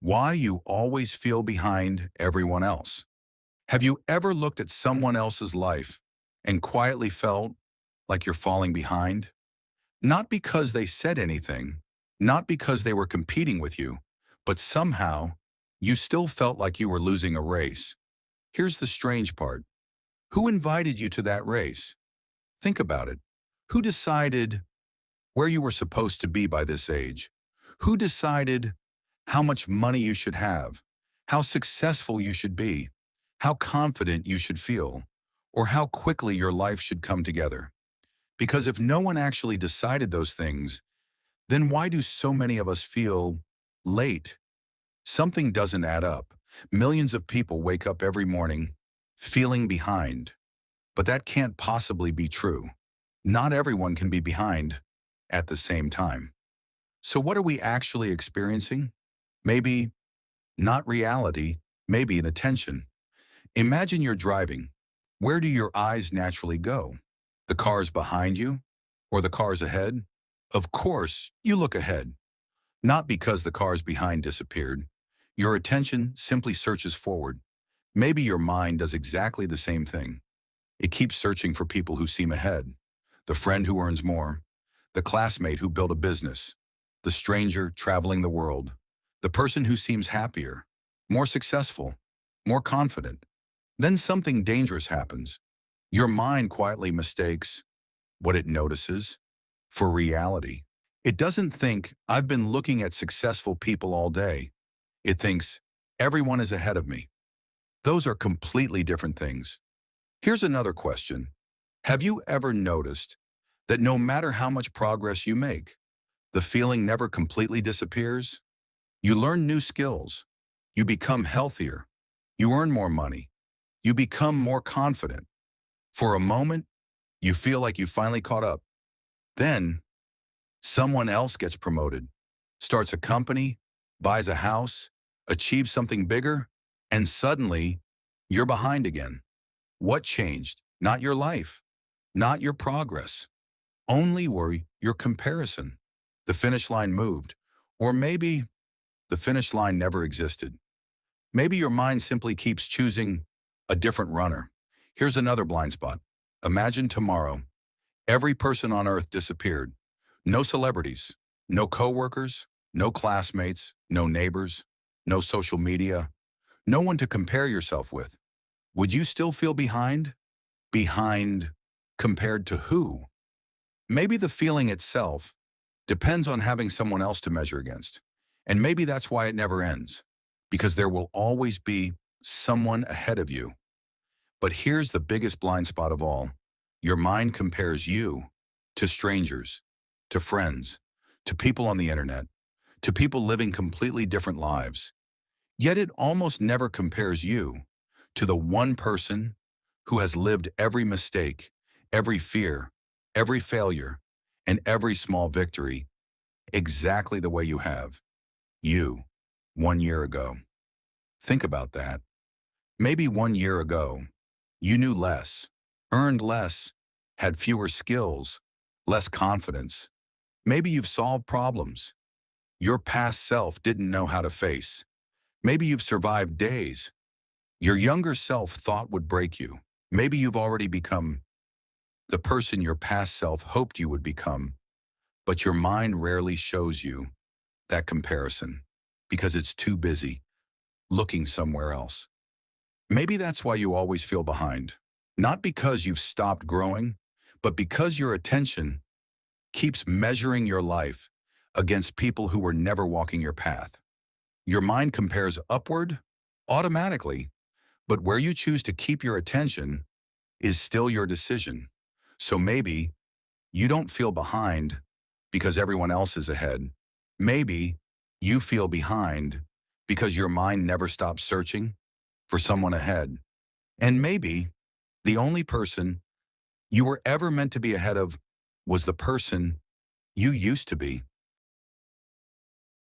Why you always feel behind everyone else. Have you ever looked at someone else's life and quietly felt like you're falling behind? Not because they said anything, not because they were competing with you, but somehow you still felt like you were losing a race. Here's the strange part. Who invited you to that race? Think about it. Who decided where you were supposed to be by this age? Who decided how much money you should have, how successful you should be, how confident you should feel, or how quickly your life should come together? Because if no one actually decided those things, then why do so many of us feel late? Something doesn't add up. Millions of people wake up every morning feeling behind, but that can't possibly be true. Not everyone can be behind at the same time. So what are we actually experiencing? Maybe not reality, maybe inattention. Imagine you're driving. Where do your eyes naturally go? The cars behind you or the cars ahead? Of course, you look ahead. Not because the cars behind disappeared. Your attention simply searches forward. Maybe your mind does exactly the same thing. It keeps searching for people who seem ahead. The friend who earns more. The classmate who built a business. The stranger traveling the world. The person who seems happier, more successful, more confident. Then something dangerous happens. Your mind quietly mistakes what it notices for reality. It doesn't think, I've been looking at successful people all day. It thinks, everyone is ahead of me. Those are completely different things. Here's another question. Have you ever noticed that no matter how much progress you make, the feeling never completely disappears? You learn new skills. You become healthier. You earn more money. You become more confident. For a moment, you feel like you finally caught up. Then, someone else gets promoted, starts a company, buys a house, achieves something bigger, and suddenly, you're behind again. What changed? Not your life, not your progress. Only worry your comparison. The finish line moved. Or maybe the finish line never existed. Maybe your mind simply keeps choosing a different runner. Here's another blind spot. Imagine tomorrow, every person on earth disappeared. No celebrities, no coworkers, no classmates, no neighbors, no social media, no one to compare yourself with. Would you still feel behind? Behind compared to who? Maybe the feeling itself depends on having someone else to measure against. And maybe that's why it never ends, because there will always be someone ahead of you. But here's the biggest blind spot of all. Your mind compares you to strangers, to friends, to people on the internet, to people living completely different lives. Yet it almost never compares you to the one person who has lived every mistake, every fear, every failure, and every small victory exactly the way you have. You, 1 year ago. Think about that. Maybe 1 year ago, you knew less, earned less, had fewer skills, less confidence. Maybe you've solved problems your past self didn't know how to face. Maybe you've survived days your younger self thought would break you. Maybe you've already become the person your past self hoped you would become, but your mind rarely shows you that comparison because it's too busy looking somewhere else. Maybe that's why you always feel behind. Not because you've stopped growing, but because your attention keeps measuring your life against people who were never walking your path. Your mind compares upward automatically, but where you choose to keep your attention is still your decision. So maybe you don't feel behind because everyone else is ahead. Maybe you feel behind because your mind never stops searching for someone ahead. And maybe the only person you were ever meant to be ahead of was the person you used to be.